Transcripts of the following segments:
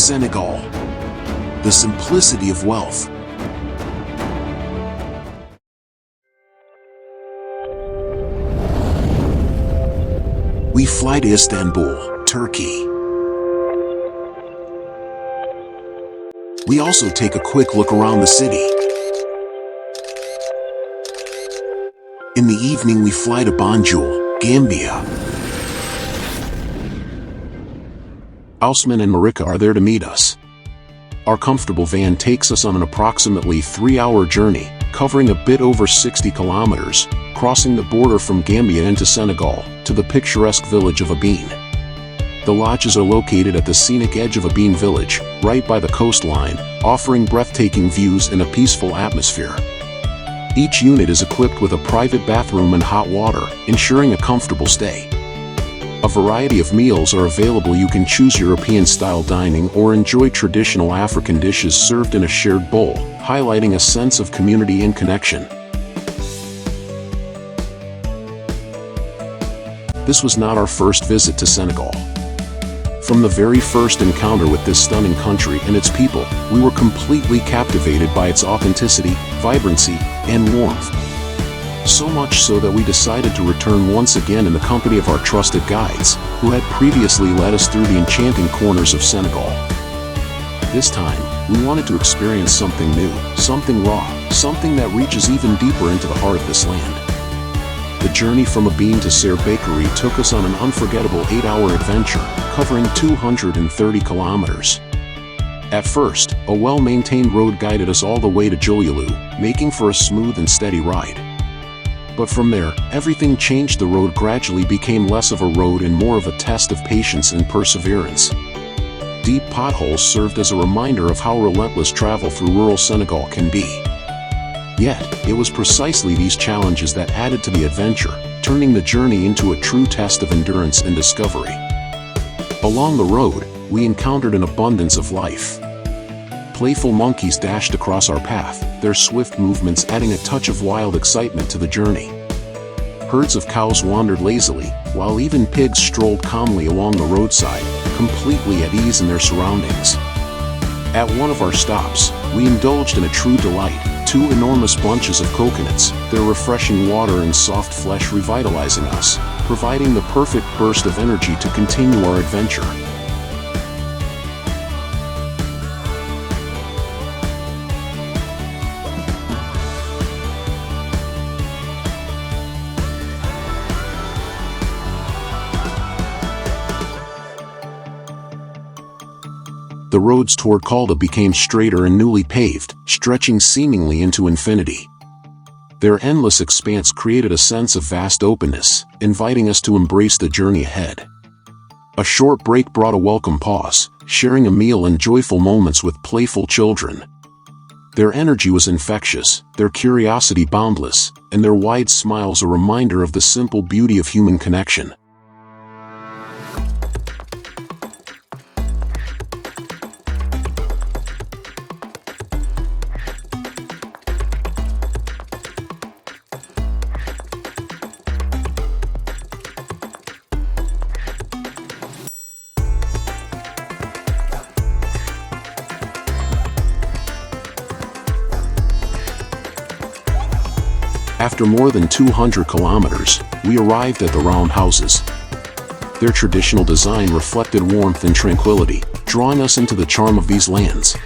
Senegal. The simplicity of wealth. We fly to Istanbul, Turkey. We also take a quick look around the city. In the evening we fly to Bandawo, Gambia. Ousmane and Marika are there to meet us. Our comfortable van takes us on an approximately 3-hour journey, covering a bit over 60 kilometers, crossing the border from Gambia into Senegal, to the picturesque village of Abine. The lodges are located at the scenic edge of Abine village, right by the coastline, offering breathtaking views and a peaceful atmosphere. Each unit is equipped with a private bathroom and hot water, ensuring a comfortable stay. A variety of meals are available. You can choose European-style dining or enjoy traditional African dishes served in a shared bowl, highlighting a sense of community and connection. This was not our first visit to Senegal. From the very first encounter with this stunning country and its people, we were completely captivated by its authenticity, vibrancy, and warmth. So much so that we decided to return once again in the company of our trusted guides, who had previously led us through the enchanting corners of Senegal. This time, we wanted to experience something new, something raw, something that reaches even deeper into the heart of this land. The journey from Abine to Serre Bakery took us on an unforgettable 8-hour adventure, covering 230 kilometers. At first, a well-maintained road guided us all the way to Jolialou, making for a smooth and steady ride. But from there, everything changed. The road gradually became less of a road and more of a test of patience and perseverance. Deep potholes served as a reminder of how relentless travel through rural Senegal can be. Yet, it was precisely these challenges that added to the adventure, turning the journey into a true test of endurance and discovery. Along the road, we encountered an abundance of life. Playful monkeys dashed across our path, their swift movements adding a touch of wild excitement to the journey. Herds of cows wandered lazily, while even pigs strolled calmly along the roadside, completely at ease in their surroundings. At one of our stops, we indulged in a true delight, 2 enormous bunches of coconuts, their refreshing water and soft flesh revitalizing us, providing the perfect burst of energy to continue our adventure. The roads toward Calda became straighter and newly paved, stretching seemingly into infinity. Their endless expanse created a sense of vast openness, inviting us to embrace the journey ahead. A short break brought a welcome pause, sharing a meal and joyful moments with playful children. Their energy was infectious, their curiosity boundless, and their wide smiles a reminder of the simple beauty of human connection. After more than 200 kilometers, we arrived at the round houses. Their traditional design reflected warmth and tranquility, drawing us into the charm of these lands.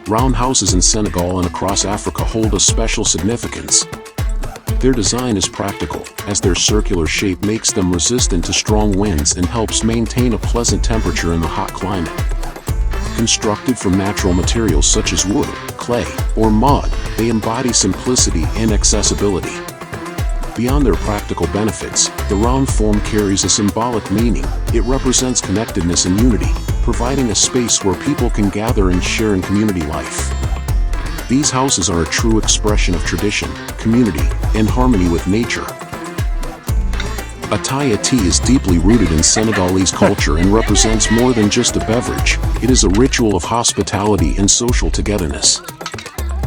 Round houses in Senegal and across Africa hold a special significance. Their design is practical, as their circular shape makes them resistant to strong winds and helps maintain a pleasant temperature in the hot climate. Constructed from natural materials such as wood, clay, or mud, they embody simplicity and accessibility. Beyond their practical benefits, the round form carries a symbolic meaning. It represents connectedness and unity, providing a space where people can gather and share in community life. These houses are a true expression of tradition, community, and harmony with nature. Ataya tea is deeply rooted in Senegalese culture and represents more than just a beverage. It is a ritual of hospitality and social togetherness.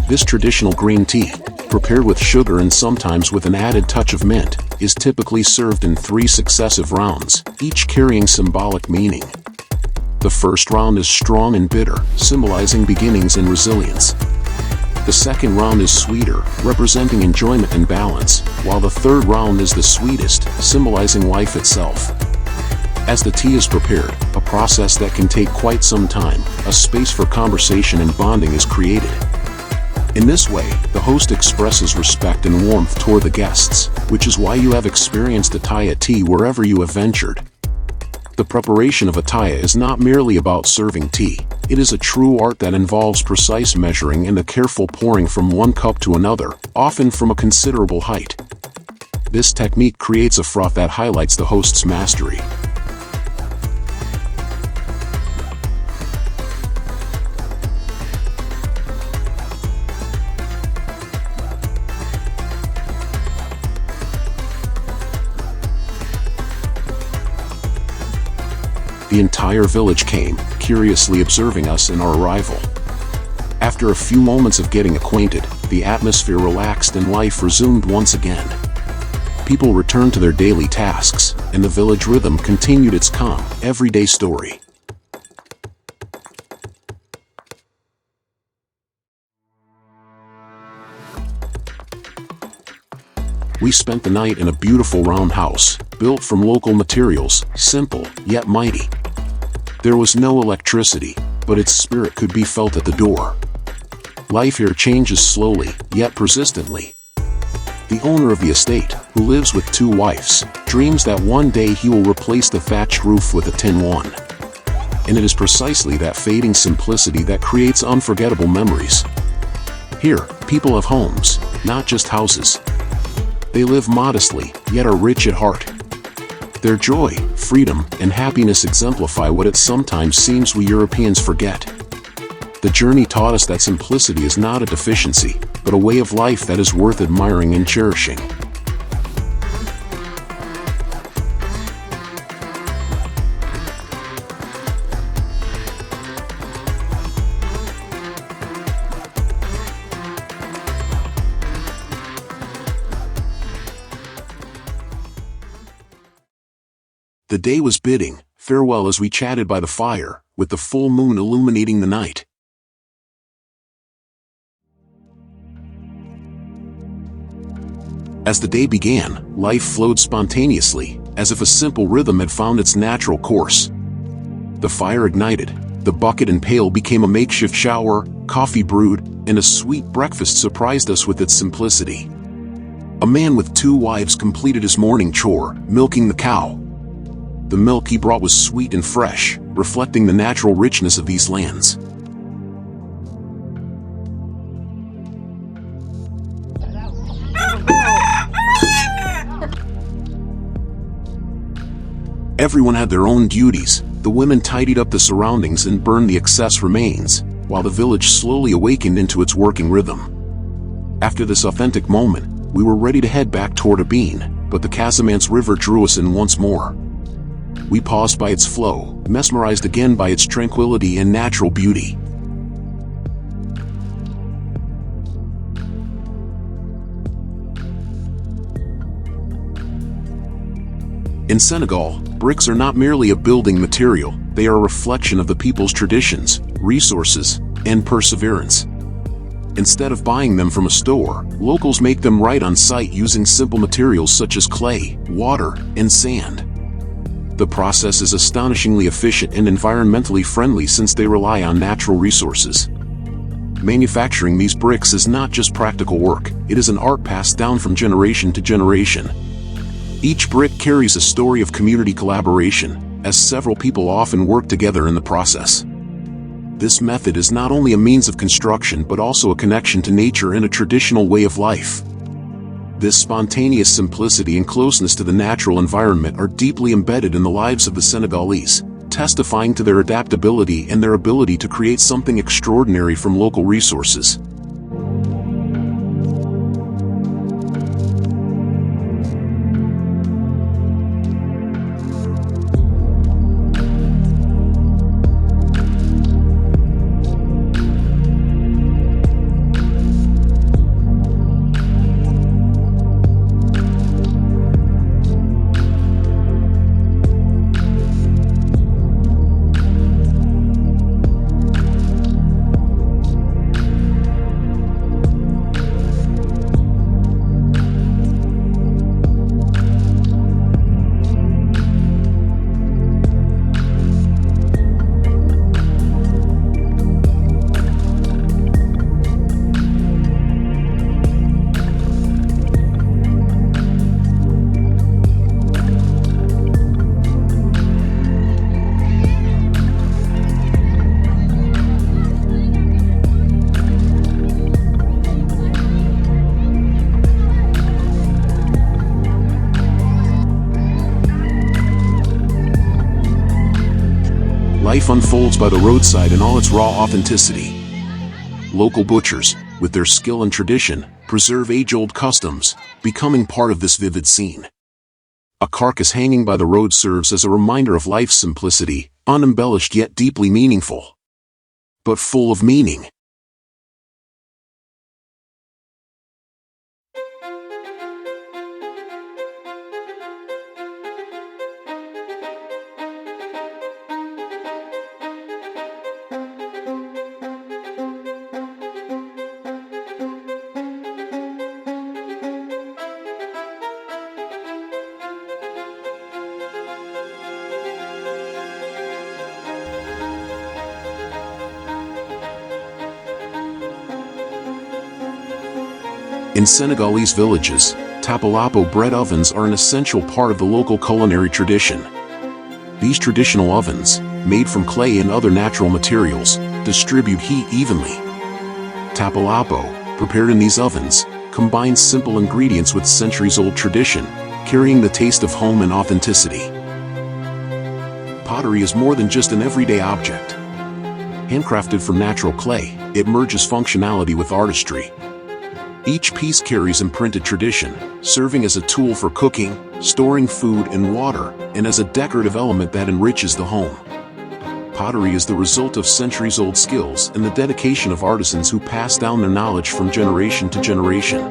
This traditional green tea, prepared with sugar and sometimes with an added touch of mint, is typically served in 3 successive rounds, each carrying symbolic meaning. The first round is strong and bitter, symbolizing beginnings and resilience. The second round is sweeter, representing enjoyment and balance, while the third round is the sweetest, symbolizing life itself. As the tea is prepared, a process that can take quite some time, a space for conversation and bonding is created. In this way, the host expresses respect and warmth toward the guests, which is why you have experienced attaya tea wherever you have ventured. The preparation of attaya is not merely about serving tea. It is a true art that involves precise measuring and the careful pouring from one cup to another, often from a considerable height. This technique creates a froth that highlights the host's mastery. The entire village came, curiously observing us and our arrival. After a few moments of getting acquainted, the atmosphere relaxed and life resumed once again. People returned to their daily tasks, and the village rhythm continued its calm, everyday story. We spent the night in a beautiful round house, built from local materials, simple, yet mighty. There was no electricity, but its spirit could be felt at the door. Life here changes slowly, yet persistently. The owner of the estate, who lives with 2 wives, dreams that one day he will replace the thatched roof with a tin one. And it is precisely that fading simplicity that creates unforgettable memories. Here, people have homes, not just houses. They live modestly, yet are rich at heart. Their joy, freedom, and happiness exemplify what it sometimes seems we Europeans forget. The journey taught us that simplicity is not a deficiency, but a way of life that is worth admiring and cherishing. The day was bidding farewell as we chatted by the fire, with the full moon illuminating the night. As the day began, life flowed spontaneously, as if a simple rhythm had found its natural course. The fire ignited, the bucket and pail became a makeshift shower, coffee brewed, and a sweet breakfast surprised us with its simplicity. A man with 2 wives completed his morning chore, milking the cow. The milk he brought was sweet and fresh, reflecting the natural richness of these lands. Everyone had their own duties. The women tidied up the surroundings and burned the excess remains, while the village slowly awakened into its working rhythm. After this authentic moment, we were ready to head back toward Abine, but the Casamance River drew us in once more. We paused by its flow, mesmerized again by its tranquility and natural beauty. In Senegal, bricks are not merely a building material, they are a reflection of the people's traditions, resources, and perseverance. Instead of buying them from a store, locals make them right on site using simple materials such as clay, water, and sand. The process is astonishingly efficient and environmentally friendly since they rely on natural resources. Manufacturing these bricks is not just practical work, it is an art passed down from generation to generation. Each brick carries a story of community collaboration, as several people often work together in the process. This method is not only a means of construction but also a connection to nature and a traditional way of life. This spontaneous simplicity and closeness to the natural environment are deeply embedded in the lives of the Senegalese, testifying to their adaptability and their ability to create something extraordinary from local resources. life unfolds by the roadside in all its raw authenticity. Local butchers, with their skill and tradition, preserve age-old customs, becoming part of this vivid scene. A carcass hanging by the road serves as a reminder of life's simplicity, unembellished yet deeply meaningful. But full of meaning. In Senegalese villages, tapalapo bread ovens are an essential part of the local culinary tradition. These traditional ovens, made from clay and other natural materials, distribute heat evenly. Tapalapo, prepared in these ovens, combines simple ingredients with centuries-old tradition, carrying the taste of home and authenticity. Pottery is more than just an everyday object. Handcrafted from natural clay, it merges functionality with artistry. Each piece carries imprinted tradition, serving as a tool for cooking, storing food and water, and as a decorative element that enriches the home. Pottery is the result of centuries-old skills and the dedication of artisans who pass down their knowledge from generation to generation.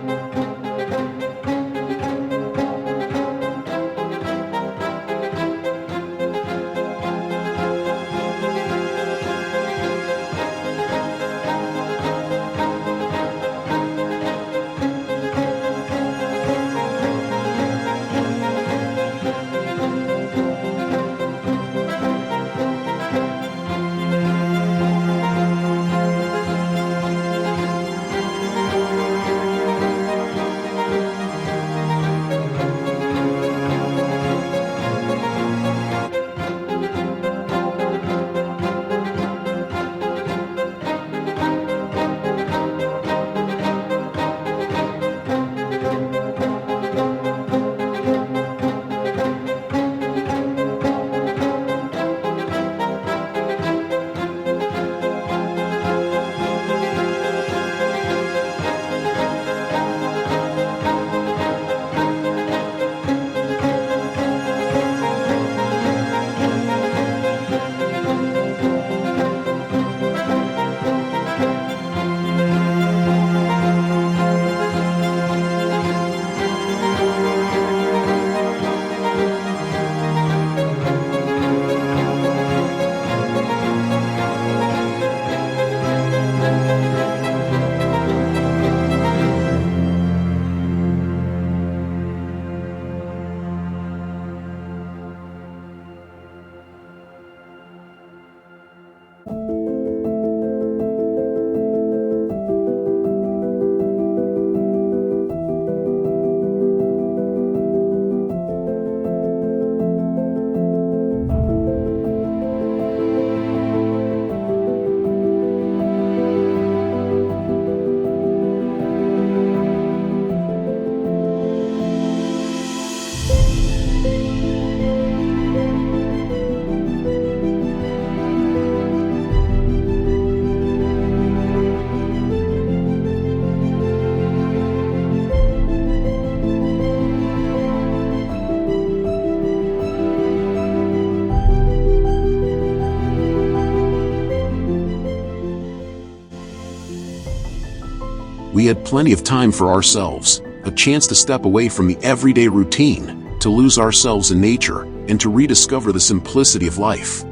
We had plenty of time for ourselves, a chance to step away from the everyday routine, to lose ourselves in nature, and to rediscover the simplicity of life.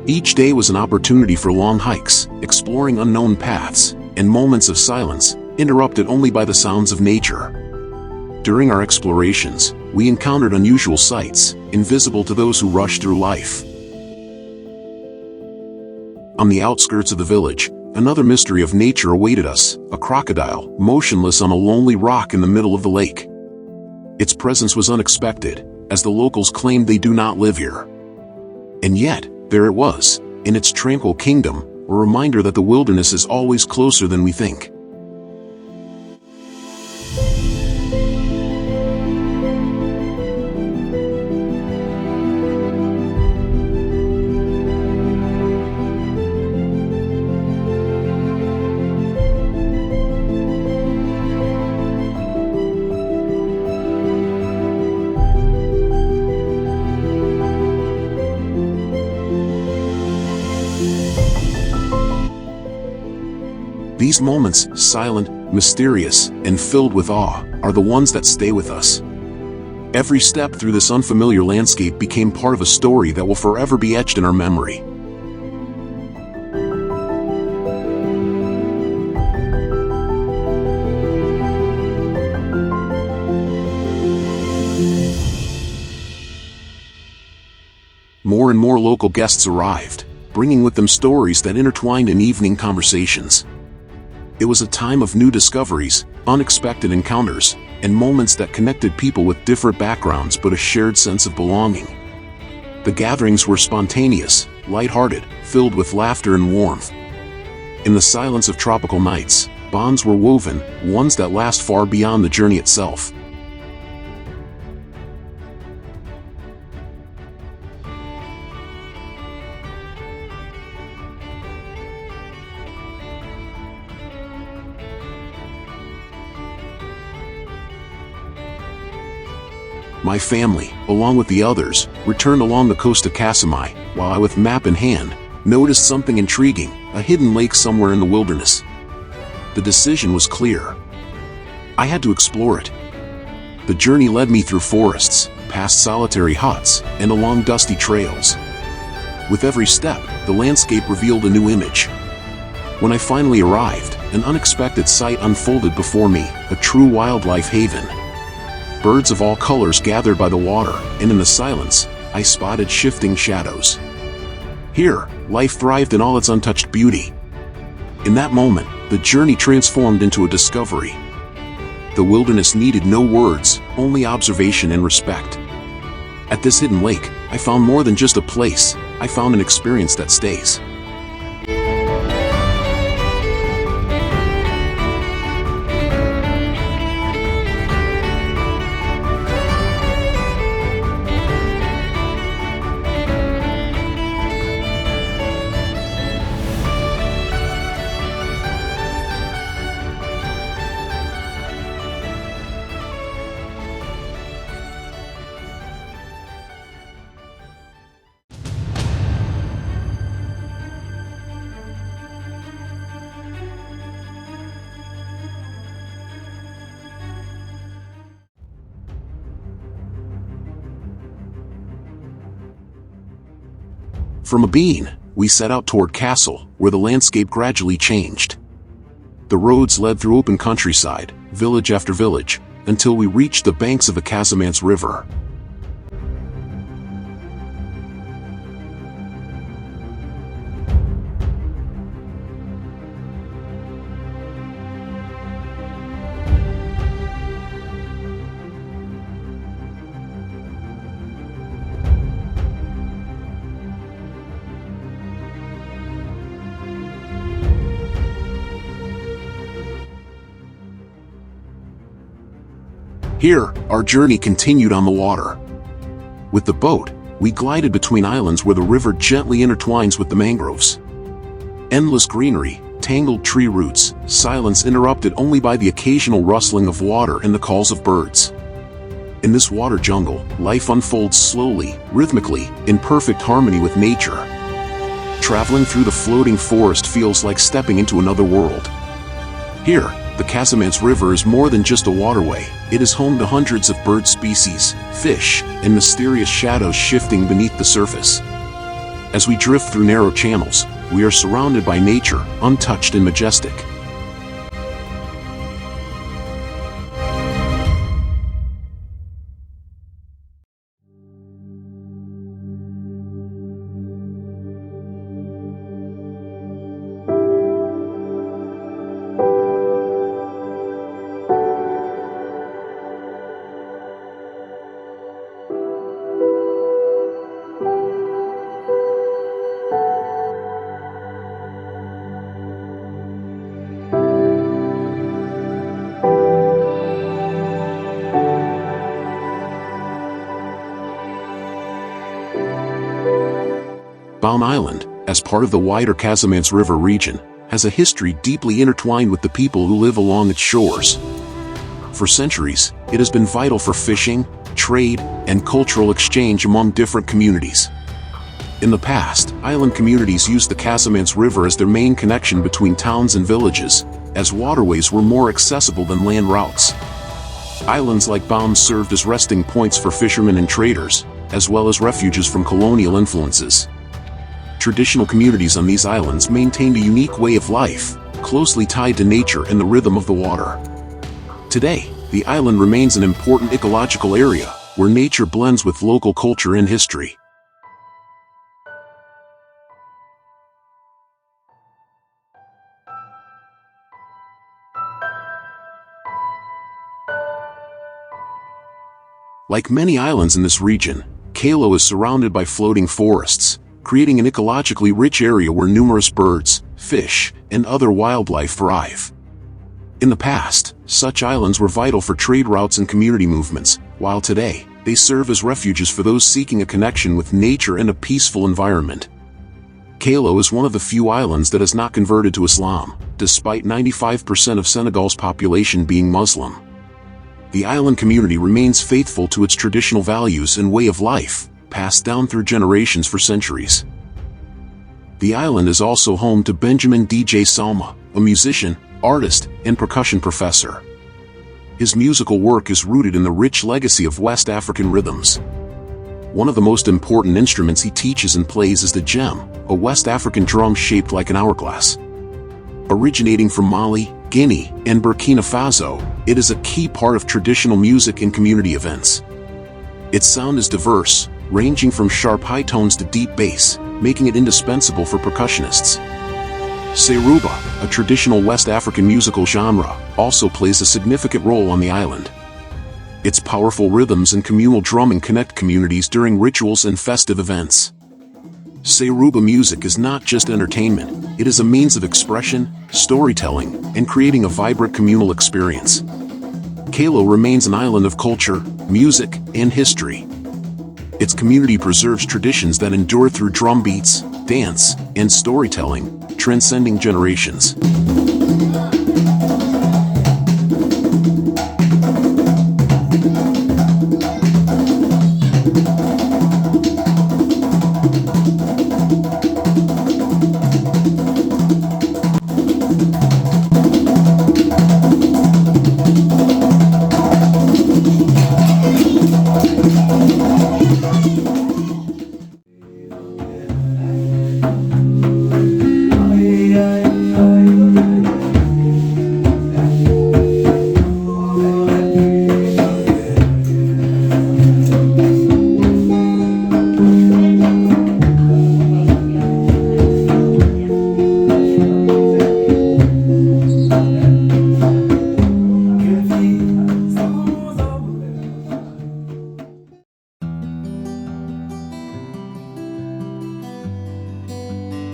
Each day was an opportunity for long hikes, exploring unknown paths, and moments of silence, interrupted only by the sounds of nature. During our explorations, we encountered unusual sights, invisible to those who rush through life. On the outskirts of the village, another mystery of nature awaited us, a crocodile, motionless on a lonely rock in the middle of the lake. Its presence was unexpected, as the locals claimed they do not live here. And yet, there it was, in its tranquil kingdom, a reminder that the wilderness is always closer than we think. These moments, silent, mysterious, and filled with awe, are the ones that stay with us. Every step through this unfamiliar landscape became part of a story that will forever be etched in our memory. More and more local guests arrived, bringing with them stories that intertwined in evening conversations. It was a time of new discoveries, unexpected encounters, and moments that connected people with different backgrounds but a shared sense of belonging. The gatherings were spontaneous, lighthearted, filled with laughter and warmth. In the silence of tropical nights, bonds were woven, ones that last far beyond the journey itself. My family, along with the others, returned along the coast of Casamance, while I, with map in hand, noticed something intriguing, a hidden lake somewhere in the wilderness. The decision was clear. I had to explore it. The journey led me through forests, past solitary huts, and along dusty trails. With every step, the landscape revealed a new image. When I finally arrived, an unexpected sight unfolded before me, a true wildlife haven. Birds of all colors gathered by the water, and in the silence, I spotted shifting shadows. Here, life thrived in all its untouched beauty. In that moment, the journey transformed into a discovery. The wilderness needed no words, only observation and respect. At this hidden lake, I found more than just a place, I found an experience that stays. From Abine, we set out toward Castle, where the landscape gradually changed. The roads led through open countryside, village after village, until we reached the banks of the Casamance River. Here, our journey continued on the water. With the boat, we glided between islands where the river gently intertwines with the mangroves. Endless greenery, tangled tree roots, silence interrupted only by the occasional rustling of water and the calls of birds. In this water jungle, life unfolds slowly, rhythmically, in perfect harmony with nature. Traveling through the floating forest feels like stepping into another world. Here, the Casamance River is more than just a waterway, it is home to hundreds of bird species, fish, and mysterious shadows shifting beneath the surface. As we drift through narrow channels, we are surrounded by nature, untouched and majestic. Baum Island, as part of the wider Casamance River region, has a history deeply intertwined with the people who live along its shores. For centuries, it has been vital for fishing, trade, and cultural exchange among different communities. In the past, island communities used the Casamance River as their main connection between towns and villages, as waterways were more accessible than land routes. Islands like Bam served as resting points for fishermen and traders, as well as refuges from colonial influences. Traditional communities on these islands maintained a unique way of life, closely tied to nature and the rhythm of the water. Today, the island remains an important ecological area, where nature blends with local culture and history. Like many islands in this region, Calo is surrounded by floating forests, creating an ecologically rich area where numerous birds, fish, and other wildlife thrive. In the past, such islands were vital for trade routes and community movements, while today, they serve as refuges for those seeking a connection with nature and a peaceful environment. Calo is one of the few islands that has not converted to Islam, despite 95% of Senegal's population being Muslim. The island community remains faithful to its traditional values and way of life, passed down through generations for centuries. The island is also home to Benjamin DJ Salma, a musician, artist, and percussion professor. His musical work is rooted in the rich legacy of West African rhythms. One of the most important instruments he teaches and plays is the djem, a West African drum shaped like an hourglass. Originating from Mali, Guinea, and Burkina Faso, it is a key part of traditional music and community events. Its sound is diverse, ranging from sharp high tones to deep bass, making it indispensable for percussionists. Seruba, a traditional West African musical genre, also plays a significant role on the island. Its powerful rhythms and communal drumming connect communities during rituals and festive events. Seruba music is not just entertainment, it is a means of expression, storytelling, and creating a vibrant communal experience. Calo remains an island of culture, music, and history. Its community preserves traditions that endure through drum beats, dance, and storytelling, transcending generations.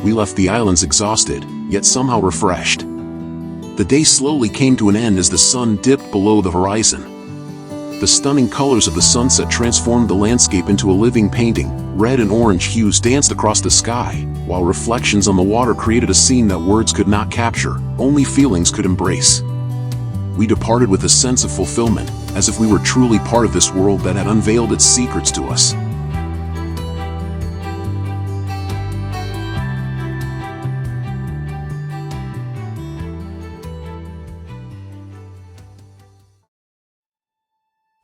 We left the islands exhausted, yet somehow refreshed. The day slowly came to an end as the sun dipped below the horizon. The stunning colors of the sunset transformed the landscape into a living painting. Red and orange hues danced across the sky, while reflections on the water created a scene that words could not capture, only feelings could embrace. We departed with a sense of fulfillment, as if we were truly part of this world that had unveiled its secrets to us.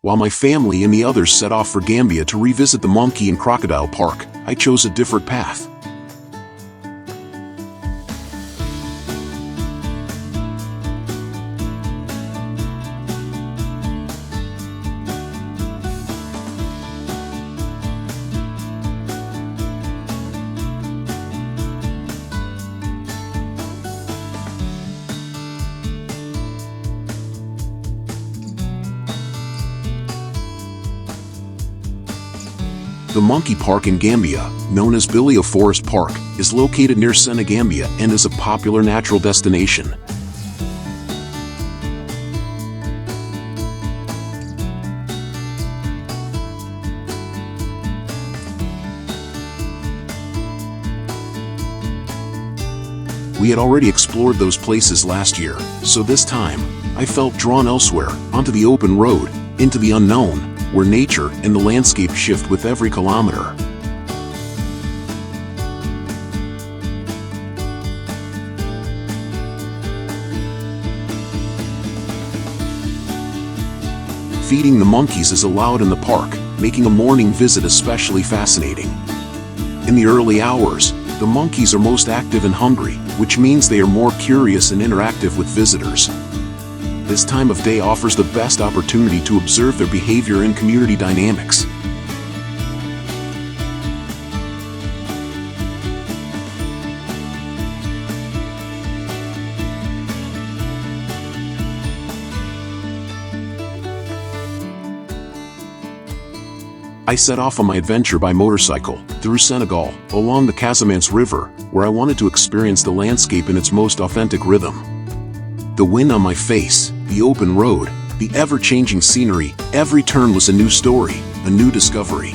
While my family and the others set off for Gambia to revisit the monkey and crocodile park, I chose a different path. The monkey park in Gambia, known as Bilio Forest Park, is located near Senegambia and is a popular natural destination. We had already explored those places last year, so this time, I felt drawn elsewhere, onto the open road, into the unknown, where nature and the landscape shift with every kilometer. Feeding the monkeys is allowed in the park, making a morning visit especially fascinating. In the early hours, the monkeys are most active and hungry, which means they are more curious and interactive with visitors. This time of day offers the best opportunity to observe their behavior and community dynamics. I set off on my adventure by motorcycle, through Senegal, along the Casamance River, where I wanted to experience the landscape in its most authentic rhythm. The wind on my face, the open road, the ever-changing scenery, every turn was a new story, a new discovery.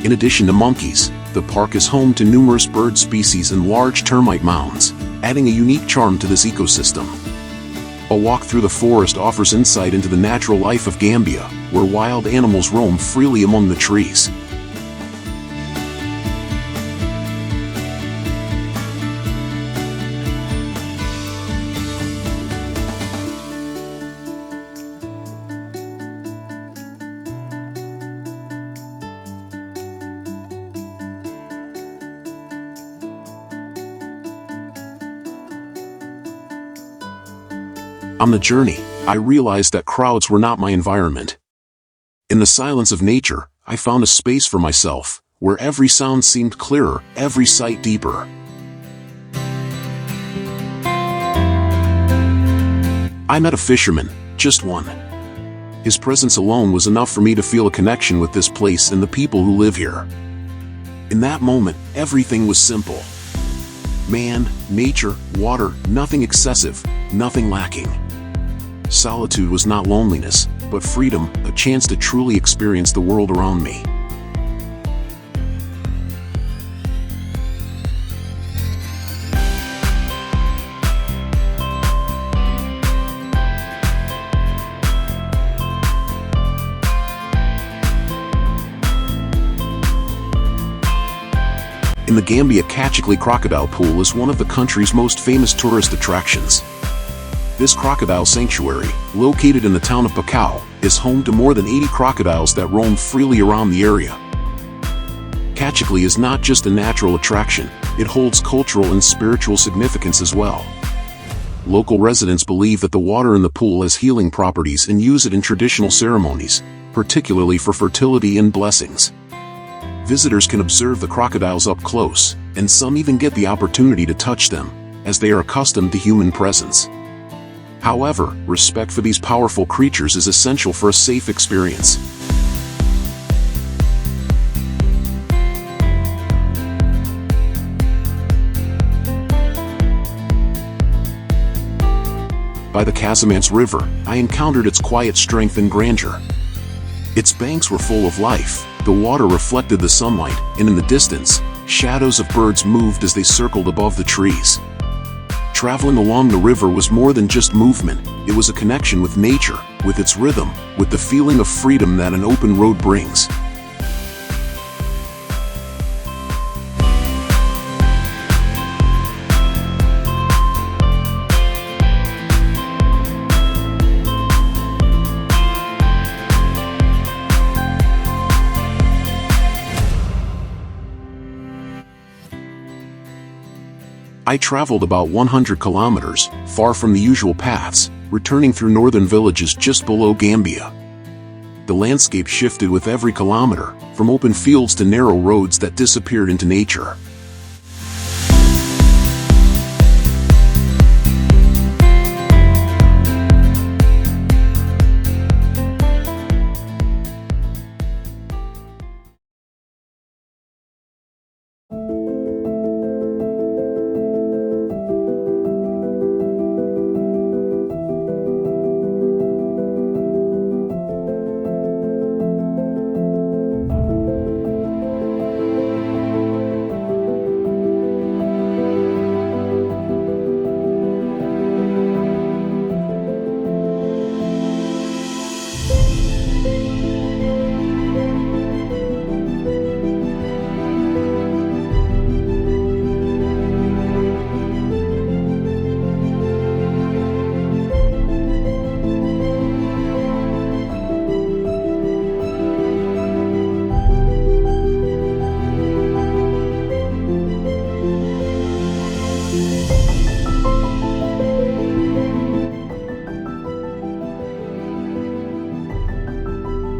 In addition to monkeys, the park is home to numerous bird species and large termite mounds, adding a unique charm to this ecosystem. A walk through the forest offers insight into the natural life of Gambia, where wild animals roam freely among the trees. On the journey, I realized that crowds were not my environment. In the silence of nature, I found a space for myself, where every sound seemed clearer, every sight deeper. I met a fisherman, just one. His presence alone was enough for me to feel a connection with this place and the people who live here. In that moment, everything was simple. Man, nature, water, nothing excessive, nothing lacking. Solitude was not loneliness, but freedom, a chance to truly experience the world around me. In the Gambia, Casamance crocodile pool is one of the country's most famous tourist attractions. This crocodile sanctuary, located in the town of Bandawo, is home to more than 80 crocodiles that roam freely around the area. Casamance is not just a natural attraction, it holds cultural and spiritual significance as well. Local residents believe that the water in the pool has healing properties and use it in traditional ceremonies, particularly for fertility and blessings. Visitors can observe the crocodiles up close, and some even get the opportunity to touch them, as they are accustomed to human presence. However, respect for these powerful creatures is essential for a safe experience. By the Casamance River, I encountered its quiet strength and grandeur. Its banks were full of life, the water reflected the sunlight, and in the distance, shadows of birds moved as they circled above the trees. Traveling along the river was more than just movement, it was a connection with nature, with its rhythm, with the feeling of freedom that an open road brings. I traveled about 100 kilometers, far from the usual paths, returning through northern villages just below Gambia. The landscape shifted with every kilometer, from open fields to narrow roads that disappeared into nature.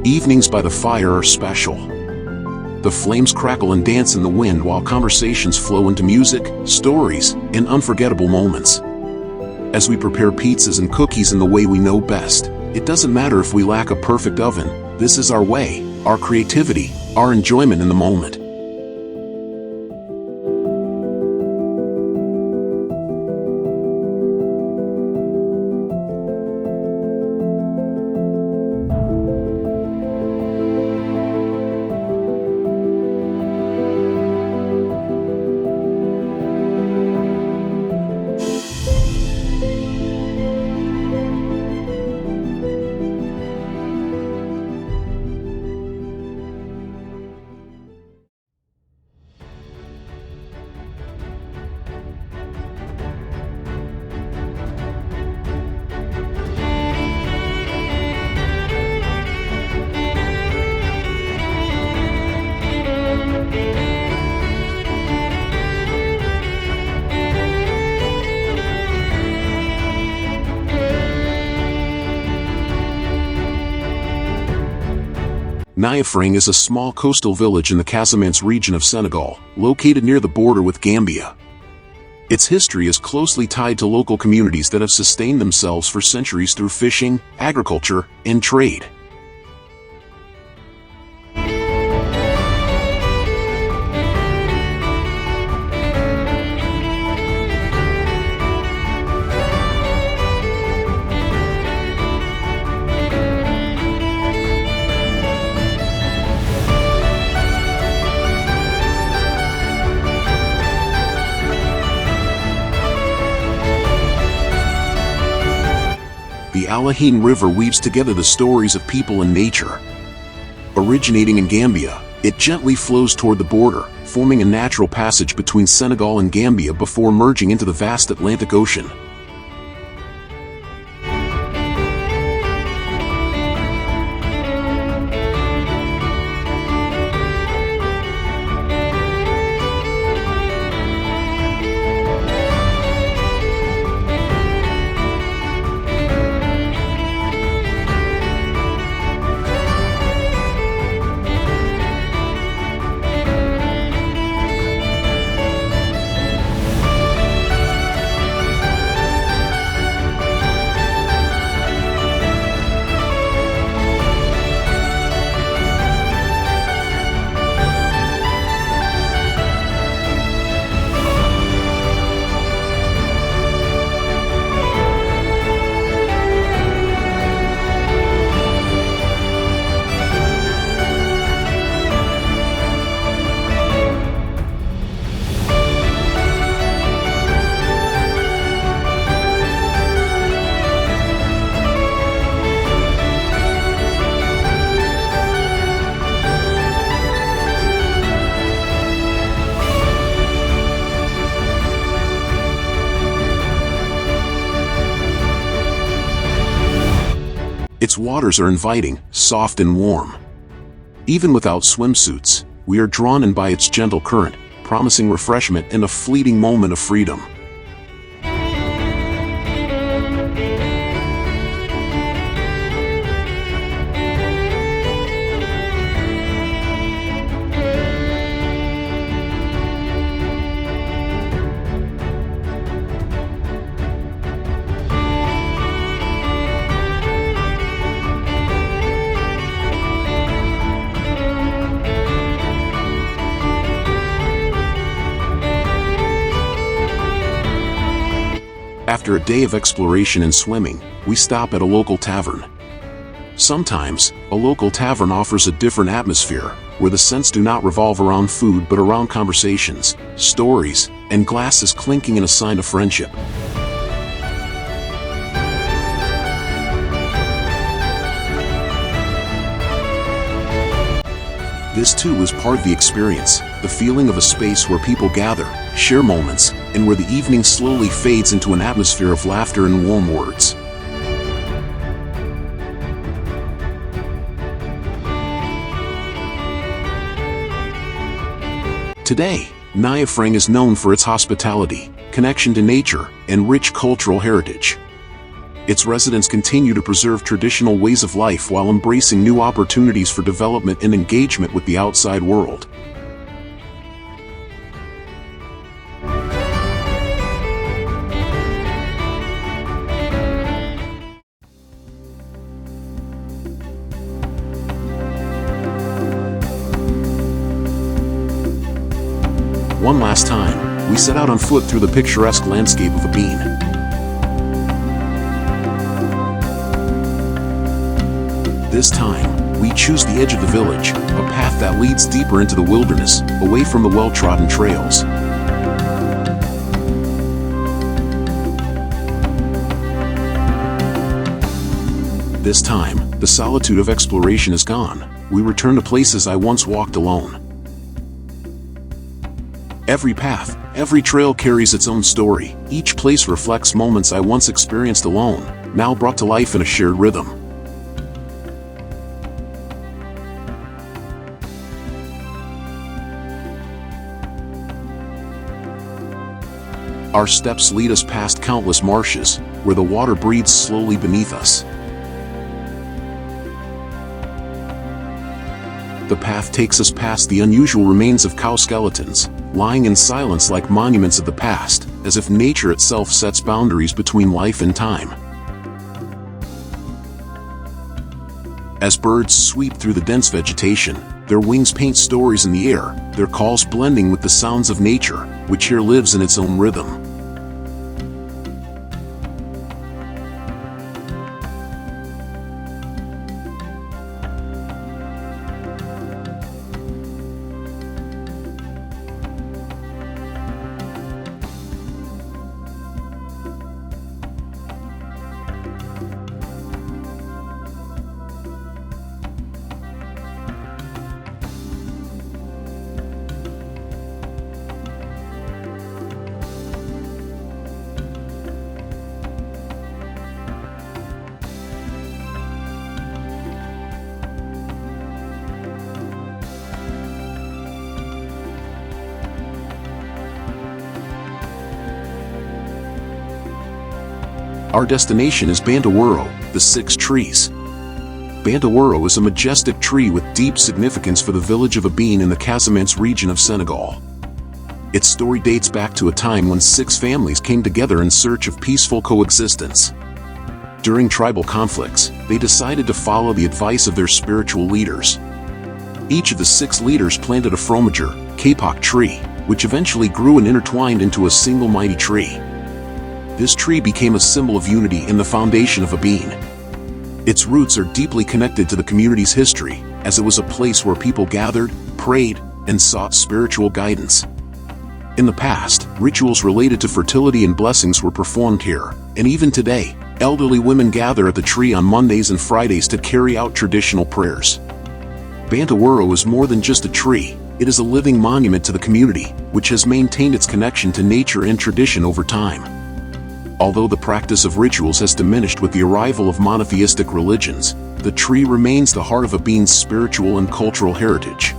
Evenings by the fire are special. The flames crackle and dance in the wind while conversations flow into music, stories, and unforgettable moments. As we prepare pizzas and cookies in the way we know best, it doesn't matter if we lack a perfect oven. This is our way, our creativity, our enjoyment in the moment. Niafourang is a small coastal village in the Casamance region of Senegal, located near the border with Gambia. Its history is closely tied to local communities that have sustained themselves for centuries through fishing, agriculture, and trade. The Alahine River weaves together the stories of people and nature. Originating in Gambia, it gently flows toward the border, forming a natural passage between Senegal and Gambia before merging into the vast Atlantic Ocean. Its waters are inviting, soft and warm. Even without swimsuits, we are drawn in by its gentle current, promising refreshment and a fleeting moment of freedom. After a day of exploration and swimming, we stop at a local tavern. Sometimes, a local tavern offers a different atmosphere, where the scents do not revolve around food but around conversations, stories, and glasses clinking in a sign of friendship. This too is part of the experience, the feeling of a space where people gather, share moments, and where the evening slowly fades into an atmosphere of laughter and warm words. Today, Niafourang is known for its hospitality, connection to nature, and rich cultural heritage. Its residents continue to preserve traditional ways of life while embracing new opportunities for development and engagement with the outside world. One last time, we set out on foot through the picturesque landscape of Abine. This time, we choose the edge of the village, a path that leads deeper into the wilderness, away from the well-trodden trails. This time, the solitude of exploration is gone. We return to places I once walked alone. Every path, every trail carries its own story. Each place reflects moments I once experienced alone, now brought to life in a shared rhythm. Our steps lead us past countless marshes, where the water breathes slowly beneath us. The path takes us past the unusual remains of cow skeletons, lying in silence like monuments of the past, as if nature itself sets boundaries between life and time. As birds sweep through the dense vegetation, their wings paint stories in the air, their calls blending with the sounds of nature, which here lives in its own rhythm. Our destination is Bandawo, the Six Trees. Bandawo is a majestic tree with deep significance for the village of Abine in the Casamance region of Senegal. Its story dates back to a time when 6 families came together in search of peaceful coexistence. During tribal conflicts, they decided to follow the advice of their spiritual leaders. Each of the 6 leaders planted a fromager, kapok tree, which eventually grew and intertwined into a single mighty tree. This tree became a symbol of unity and the foundation of Abine. Its roots are deeply connected to the community's history, as it was a place where people gathered, prayed, and sought spiritual guidance. In the past, rituals related to fertility and blessings were performed here, and even today, elderly women gather at the tree on Mondays and Fridays to carry out traditional prayers. Bandawo is more than just a tree, it is a living monument to the community, which has maintained its connection to nature and tradition over time. Although the practice of rituals has diminished with the arrival of monotheistic religions, the tree remains the heart of Abine's spiritual and cultural heritage.